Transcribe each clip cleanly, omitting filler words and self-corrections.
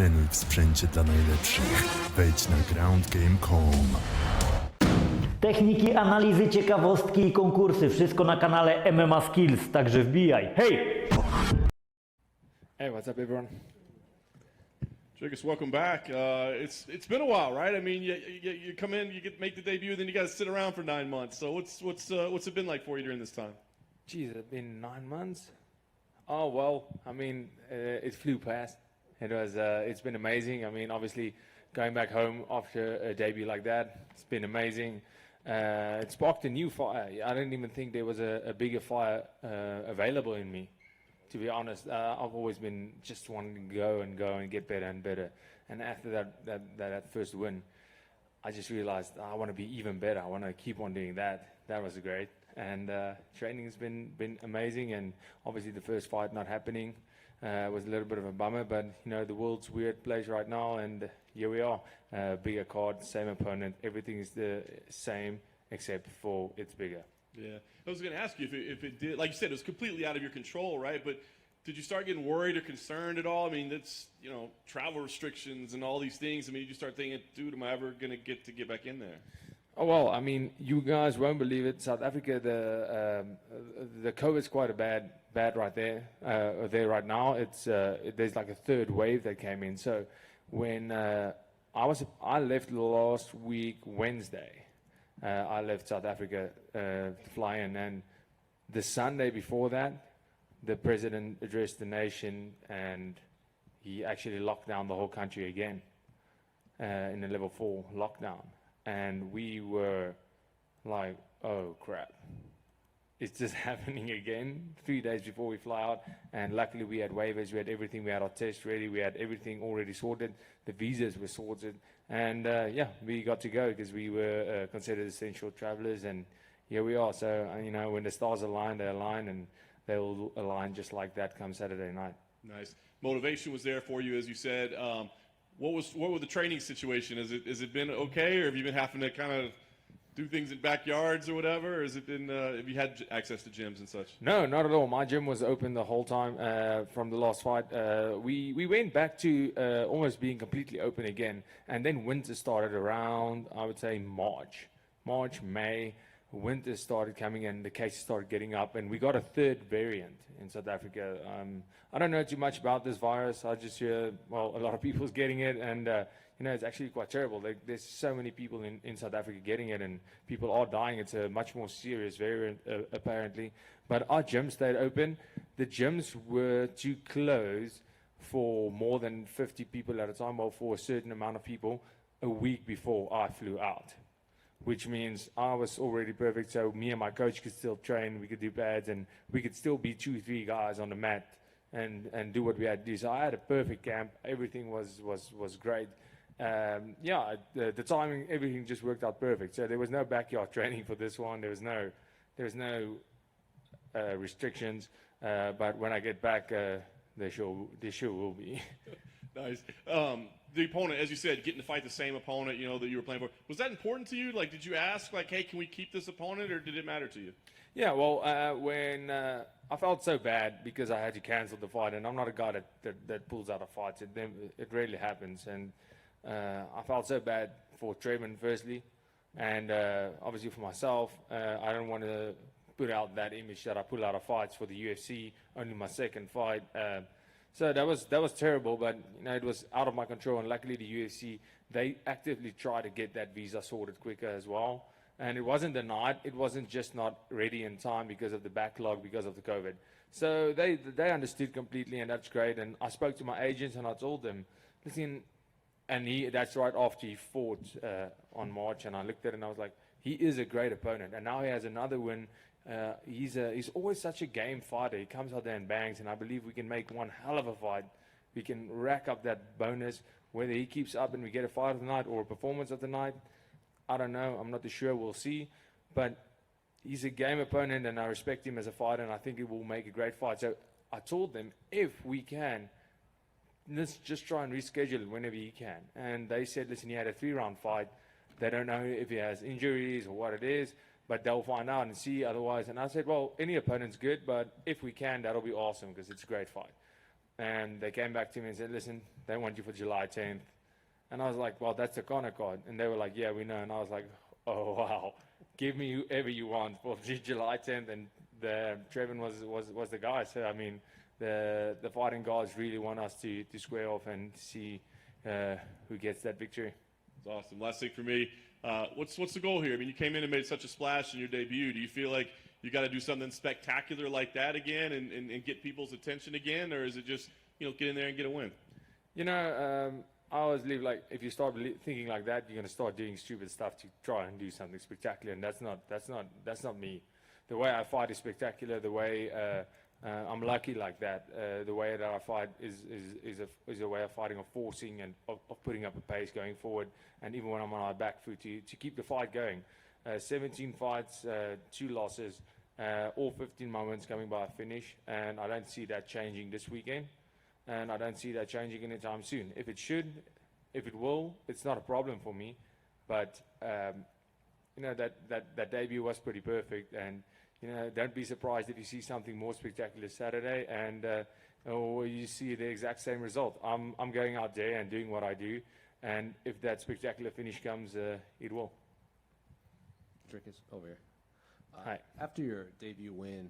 Trenuj w sprzęcie dla najlepszych. Wejdź na groundgame.com. Techniki, analizy, ciekawostki i konkursy. Wszystko na kanale MMA Skills, także wbijaj. Hej! Hey, what's up, everyone? Dricus, welcome back. It's been a while, right? I mean, you come in, make the debut, then you got to sit around for 9 months. So what's it been like for you during this time? Geez, it's been 9 months. Oh well, I mean, it flew past. It's been amazing. I mean, obviously, going back home after a debut like that, it's been amazing. It sparked a new fire. I didn't even think there was a bigger fire available in me. To be honest, I've always been just wanting to go and get better and better. And after that first win, I just realized I want to be even better. I want to keep on doing that. That was great. And training has been amazing. And obviously the first fight not happening was a little bit of a bummer. But, you know, the world's weird place right now. And here we are. Bigger card, same opponent. Everything is the same except for it's bigger. Yeah, I was going to ask you if it did, like you said, it was completely out of your control, right? But did you start getting worried or concerned at all? I mean, that's, you know, travel restrictions and all these things. I mean, you start thinking, dude, am I ever going to get back in there? Oh, well, I mean, you guys won't believe it. South Africa, the COVID's quite a bad right there. There right now, it's there's like a third wave that came in. So when I left last week Wednesday. I left South Africa to fly in, and the Sunday before that, the president addressed the nation, and he actually locked down the whole country again in a level 4 lockdown. And we were like, oh crap, it's just happening again 3 days before we fly out. And luckily we had waivers, we had everything, we had our tests ready, we had everything already sorted, the visas were sorted. And yeah, we got to go because we were considered essential travelers, and here we are. So, you know, when the stars align, they align, and they will align just like that come Saturday night. Nice. Motivation was there for you, as you said. What was the training situation? Has it been okay, or have you been having to kind of do things in backyards or whatever? Or has it been, have you had access to gyms and such? No, not at all. My gym was open the whole time from the last fight. We went back to almost being completely open again. And then winter started around, I would say, March, May. Winter started coming in, the cases started getting up, and we got a third variant in South Africa. I don't know too much about this virus. I just hear, well, a lot of people's getting it, and you know, it's actually quite terrible. There's so many people in South Africa getting it, and people are dying. It's a much more serious variant, apparently. But our gym stayed open. The gyms were to close for more than 50 people at a time, or for a certain amount of people, a week before I flew out. Which means I was already perfect, so me and my coach could still train, we could do pads, and we could still be 2-3 guys on the mat and do what we had to do. So I had a perfect camp. Everything was great. Yeah, the timing, everything just worked out perfect. So there was no backyard training for this one. There was no restrictions. But when I get back, there sure will be. Nice. The opponent, as you said, getting to fight the same opponent, you know, that you were playing for. Was that important to you? Like, did you ask, like, hey, can we keep this opponent, or did it matter to you? Yeah, well, when I felt so bad because I had to cancel the fight, and I'm not a guy that pulls out of fights. It rarely happens, and I felt so bad for Trevin, firstly, and obviously for myself. I don't want to put out that image that I pull out of fights for the UFC, only my second fight. So that was terrible, but you know, it was out of my control, and luckily the UFC, they actively tried to get that visa sorted quicker as well. And it wasn't denied. It wasn't just not ready in time because of the backlog, because of the COVID. So they understood completely, and that's great. And I spoke to my agents and I told them, listen, and that's right after he fought on March, and I looked at it and I was like, he is a great opponent, and now he has another win. He's always such a game fighter. He comes out there and bangs, and I believe we can make one hell of a fight. We can rack up that bonus, whether he keeps up and we get a fight of the night or a performance of the night. I don't know. I'm not too sure. We'll see. But he's a game opponent, and I respect him as a fighter, and I think it will make a great fight. So I told them, if we can, let's just try and reschedule it whenever he can. And they said, listen, he had a 3-round fight. They don't know if he has injuries or what it is, but they'll find out and see otherwise. And I said, well, any opponent's good, but if we can, that'll be awesome because it's a great fight. and they came back to me and said, listen, they want you for July 10th. And I was like, well, that's the Connor card. And they were like, yeah, we know. And I was like, oh, wow. Give me whoever you want for July 10th. And Trevin was the guy. So, I mean, the fighting guys really want us to square off and see who gets that victory. That's awesome. Last thing for me, what's the goal here? I mean, you came in and made such a splash in your debut. Do you feel like you got to do something spectacular like that again and get people's attention again? Or is it just, get in there and get a win? I always believe, like, if you start thinking like that, you're going to start doing stupid stuff to try and do something spectacular, and that's not me. The way I fight is spectacular. The way I'm lucky like that. The way that I fight is a way of fighting, of forcing and of putting up a pace going forward, and even when I'm on my back foot to keep the fight going. 17 fights, 2 losses, all 15 moments coming by a finish, and I don't see that changing this weekend. And I don't see that changing anytime soon. If it should, if it will, it's not a problem for me. But that debut was pretty perfect, and don't be surprised if you see something more spectacular Saturday, and or you see the exact same result. I'm going out there and doing what I do, and if that spectacular finish comes, it will. Dricus, over here. Hi. After your debut win,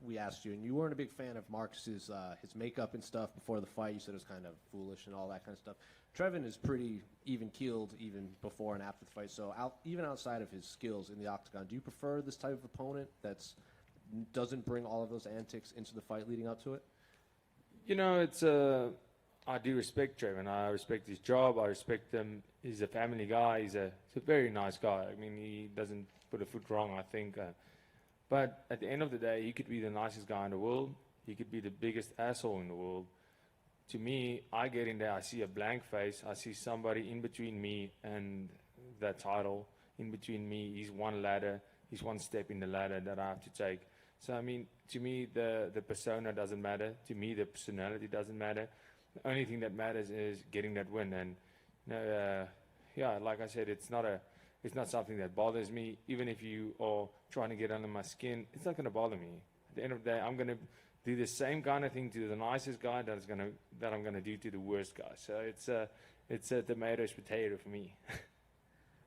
we asked you, and you weren't a big fan of Marcus's his makeup and stuff before the fight. You said it was kind of foolish and all that kind of stuff. Trevin is pretty even-keeled even before and after the fight. So even outside of his skills in the octagon, do you prefer this type of opponent that doesn't bring all of those antics into the fight leading up to it? I do respect Trevin. I respect his job. I respect him. He's a family guy. He's a very nice guy. I mean, he doesn't put a foot wrong, I think. But at the end of the day, he could be the nicest guy in the world. He could be the biggest asshole in the world. To me, I get in there, I see a blank face. I see somebody in between me and that title. In between me, he's one ladder. He's one step in the ladder that I have to take. So, I mean, to me, the persona doesn't matter. To me, the personality doesn't matter. The only thing that matters is getting that win. And, like I said, it's not something that bothers me. Even if you are trying to get under my skin, it's not going to bother me. At the end of the day, I'm going to do the same kind of thing to the nicest guy that I'm going to do to the worst guy. So it's a tomatoes potato for me.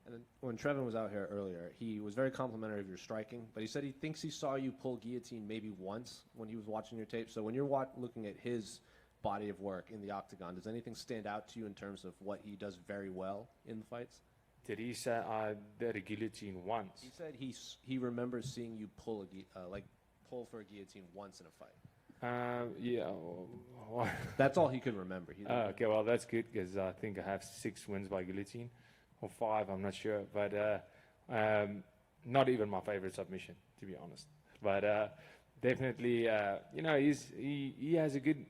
And then when Trevin was out here earlier, he was very complimentary of your striking, but he said he thinks he saw you pull guillotine maybe once when he was watching your tape. So when you're looking at his body of work in the octagon, does anything stand out to you in terms of what he does very well in the fights? Did he say I did a guillotine once? He said he remembers seeing you pull pull for a guillotine once in a fight. Yeah. That's all he could remember. Okay, well, that's good because I think I have 6 wins by guillotine, or 5, I'm not sure. But not even my favorite submission, to be honest. But definitely, he has a good,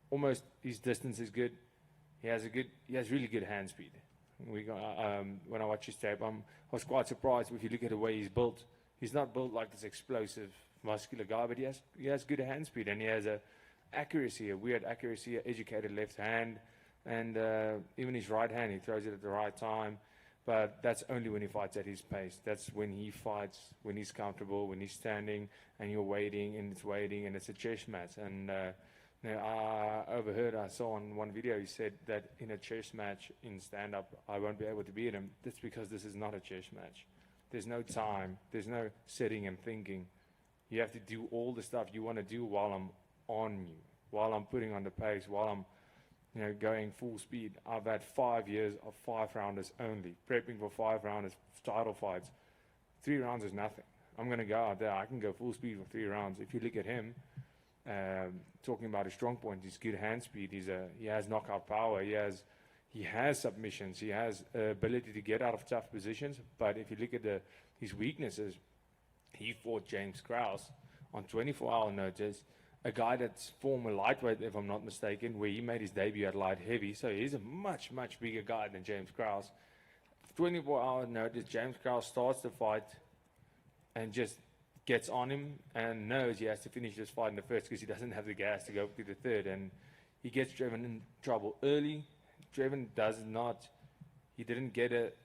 almost his distance is good. He has really good hand speed. When I watch his tape, I was quite surprised if you look at the way he's built. He's not built like this explosive, muscular guy, but he has good hand speed, and he has a weird accuracy, an educated left hand, and even his right hand, he throws it at the right time. But that's only when he fights at his pace. That's when he fights, when he's comfortable, when he's standing, and you're waiting, and it's a chess match. And I saw on one video, he said that in a chess match in stand-up, I won't be able to beat him. That's because this is not a chess match. There's no time. There's no sitting and thinking. You have to do all the stuff you want to do while I'm on you, while I'm putting on the pace, while I'm going full speed. I've had 5 years of 5-rounders only, prepping for 5-rounders, title fights. 3 rounds is nothing. I'm going to go out there. I can go full speed for 3 rounds. If you look at him, talking about his strong point, his good hand speed. He has knockout power. He has submissions. He has ability to get out of tough positions. But if you look at his weaknesses, he fought James Krause on 24-hour notice, a guy that's former lightweight, if I'm not mistaken, where he made his debut at light heavy. So he's a much, much bigger guy than James Krause. 24-hour notice, James Krause starts the fight and just gets on him and knows he has to finish this fight in the first because he doesn't have the gas to go to the third. And he gets Trevin in trouble early. Trevin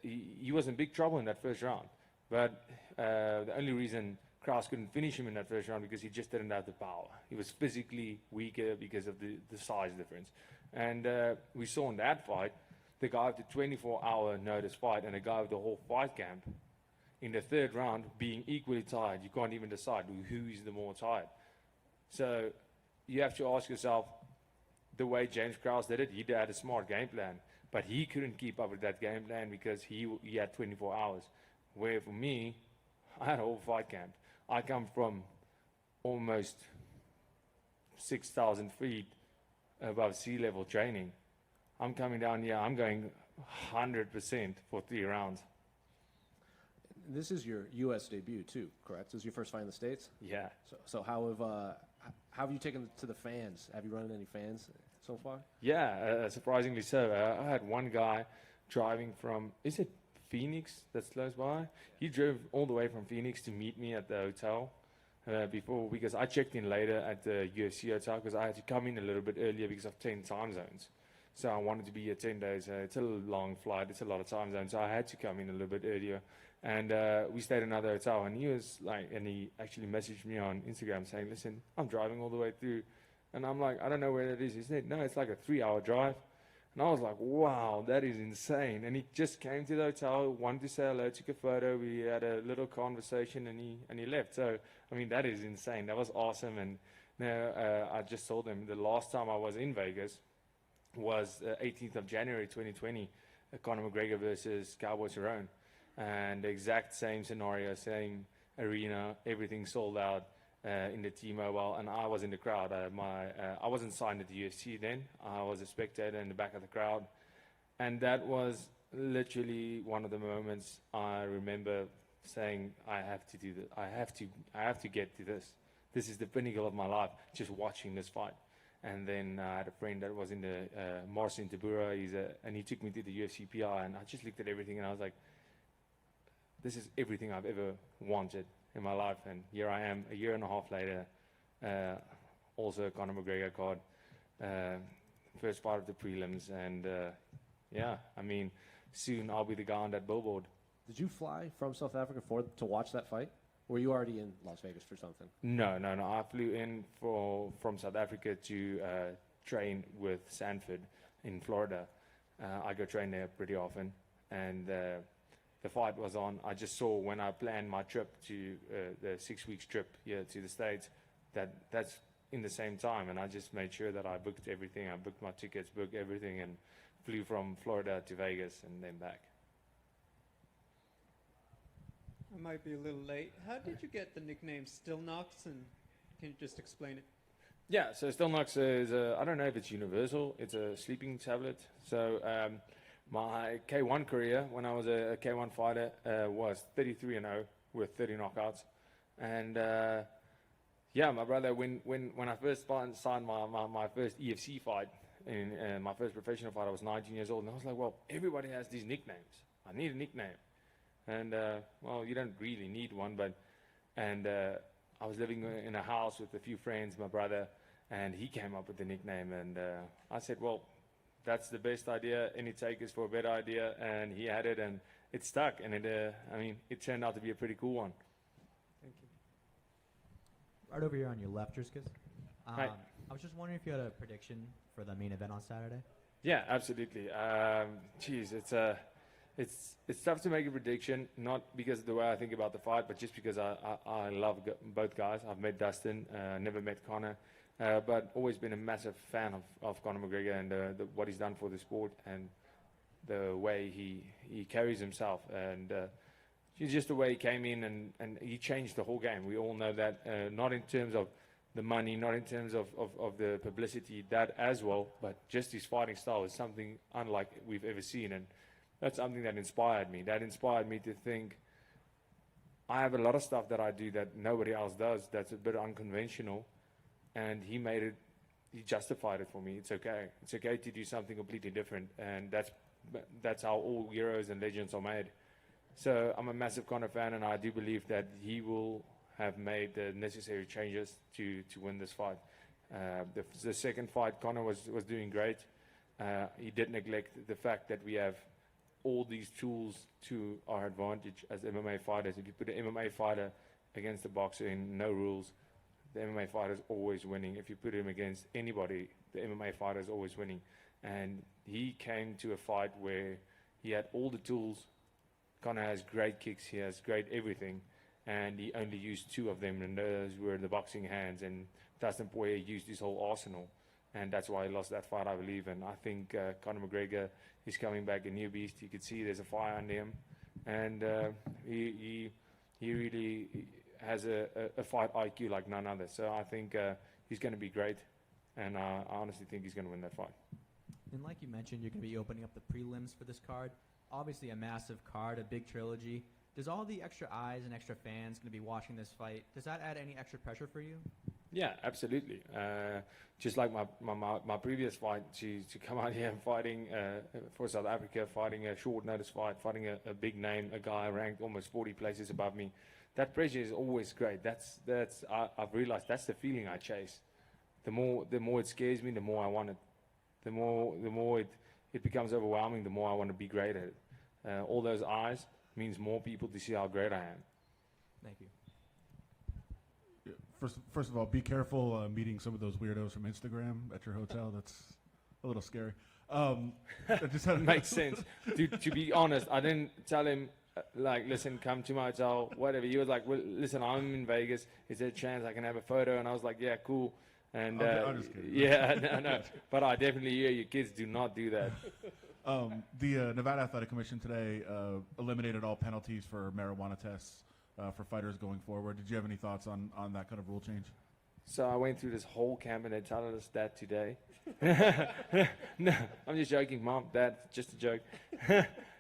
he was in big trouble in that first round. But the only reason Krause couldn't finish him in that first round because he just didn't have the power. He was physically weaker because of the size difference. And we saw in that fight, the guy with the 24-hour notice fight and the guy with the whole fight camp in the third round being equally tired. You can't even decide who is the more tired. So you have to ask yourself, the way James Krause did it, he had a smart game plan, but he couldn't keep up with that game plan because he had 24 hours. Where for me, I had a whole fight camp. I come from almost 6,000 feet above sea level training. I'm coming down here, I'm going 100% for 3 rounds. This is your U.S. debut too, correct? This is your first fight in the States? Yeah. So how have you taken it to the fans? Have you run into any fans so far? Yeah, surprisingly so. I had one guy driving from, is it Phoenix that's close by? He drove all the way from Phoenix to meet me at the hotel before, because I checked in later at the UFC hotel because I had to come in a little bit earlier because of 10 time zones. So I wanted to be here 10 days. It's a long flight. It's a lot of time zones. So I had to come in a little bit earlier. And we stayed in another hotel. And he was like, and he actually messaged me on Instagram saying, listen, I'm driving all the way through. And I'm like, I don't know where that is. He said, no, it's like a 3-hour drive. And I was like, wow, that is insane. And he just came to the hotel, wanted to say hello, took a photo. We had a little conversation and he left. So, I mean, that is insane. That was awesome. And now I just told him the last time I was in Vegas was 18th of January 2020, Conor McGregor versus Cowboy Cerrone. And the exact same scenario, same arena, everything sold out in the T-Mobile, and I was in the crowd. I wasn't signed at the UFC then. I was a spectator in the back of the crowd. And that was literally one of the moments I remember saying, I have to do this. I have to get to this. This is the pinnacle of my life, just watching this fight. And then I had a friend that was in the Marcin Tybura, and he took me to the UFC PI, and I just looked at everything, and I was like, this is everything I've ever wanted in my life. And here I am, a year and a half later, also a Conor McGregor card, first fight of the prelims, and yeah, I mean, soon I'll be the guy on that billboard. Did you fly from South Africa to watch that fight? Or were you already in Las Vegas for something? No. I flew in from South Africa to train with Sanford in Florida. I go train there pretty often, and the fight was on. I just saw when I planned my trip to the 6 weeks trip here to the States, that's in the same time, and I just made sure that I booked everything. I booked my tickets, booked everything, and flew from Florida to Vegas and then back. I might be a little late. How did you get the nickname Still Knox, and can you just explain it? Yeah, so Stilnox is, I don't know if it's universal, it's a sleeping tablet. So my K1 career, when I was a K1 fighter, was 33-0 with 30 knockouts. And yeah, my brother, when I first signed my first EFC fight, in my first professional fight, I was 19 years old. And I was like, well, everybody has these nicknames. I need a nickname. And well, you don't really need one, but I was living in a house with a few friends, my brother, and he came up with the nickname. And I said, well, that's the best idea. Any takers for a better idea? And he had it, and it stuck. And I mean, it turned out to be a pretty cool one. Thank you. Right over here on your left, Dricus. Hi. I was just wondering if you had a prediction for the main event on Saturday. Yeah, absolutely. Geez, it's tough to make a prediction, not because of the way I think about the fight, but just because I love both guys. I've met Dustin, never met Conor, but always been a massive fan of Conor McGregor and what he's done for the sport and the way he carries himself. And just the way he came in and he changed the whole game. We all know that, not in terms of the money, not in terms of the publicity, that as well, but just his fighting style is something unlike we've ever seen. And that's something that inspired me. That inspired me to think, I have a lot of stuff that I do that nobody else does that's a bit unconventional, and he justified it for me. It's okay. It's okay to do something completely different, and that's how all heroes and legends are made. So I'm a massive Conor fan, and I do believe that he will have made the necessary changes to win this fight. The second fight, Conor was doing great. He did neglect the fact that we have all these tools to our advantage as MMA fighters. If you put an MMA fighter against the boxer in no rules, the MMA fighter is always winning. If you put him against anybody, the MMA fighter is always winning. And he came to a fight where he had all the tools. Conor has great kicks, he has great everything, and he only used 2 of them, and those were the boxing hands. And Dustin Poirier used his whole arsenal, and that's why he lost that fight, I believe. And I think Conor McGregor is coming back a new beast. You could see there's a fire under him, and he really has a fight IQ like none other. So I think he's going to be great, and I honestly think he's going to win that fight. And like you mentioned, you're going to be opening up the prelims for this card. Obviously a massive card, a big trilogy. Does all the extra eyes and extra fans going to be watching this fight, does that add any extra pressure for you? Yeah, absolutely. Just like my previous fight, to come out here and fighting for South Africa, fighting a short notice fight, fighting a big name, a guy ranked almost 40 places above me. That pressure is always great. I've realized that's the feeling I chase. The more it scares me, the more I want it. The more it becomes overwhelming, the more I want to be great at it. All those eyes means more people to see how great I am. Thank you. First of all, be careful meeting some of those weirdos from Instagram at your hotel. That's a little scary. I just had Makes sense. To be honest, I didn't tell him, like, listen, come to my hotel, whatever. He was like, well, listen, I'm in Vegas. Is there a chance I can have a photo? And I was like, yeah, cool. And I'm just kidding. yeah, no. But I definitely hear you kids do not do that. The Nevada Athletic Commission today eliminated all penalties for marijuana tests for fighters going forward. Did you have any thoughts on that kind of rule change? So I went through this whole camp and they told us that today. No, I'm just joking, Mom, Dad, just a joke.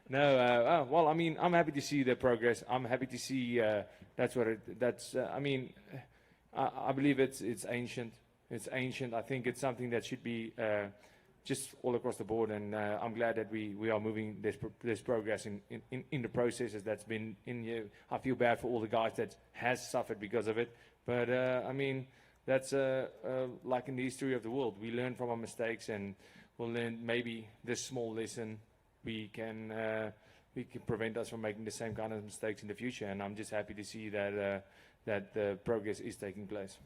No, well, I mean, I'm happy to see the progress. I'm happy to see I believe it's ancient. It's ancient. I think it's something that should be just all across the board, and I'm glad that we are moving this progress in the processes that's been in here. I feel bad for all the guys that has suffered because of it, but I mean, that's like in the history of the world. We learn from our mistakes, and we'll learn maybe this small lesson we can prevent us from making the same kind of mistakes in the future. And I'm just happy to see that that the progress is taking place.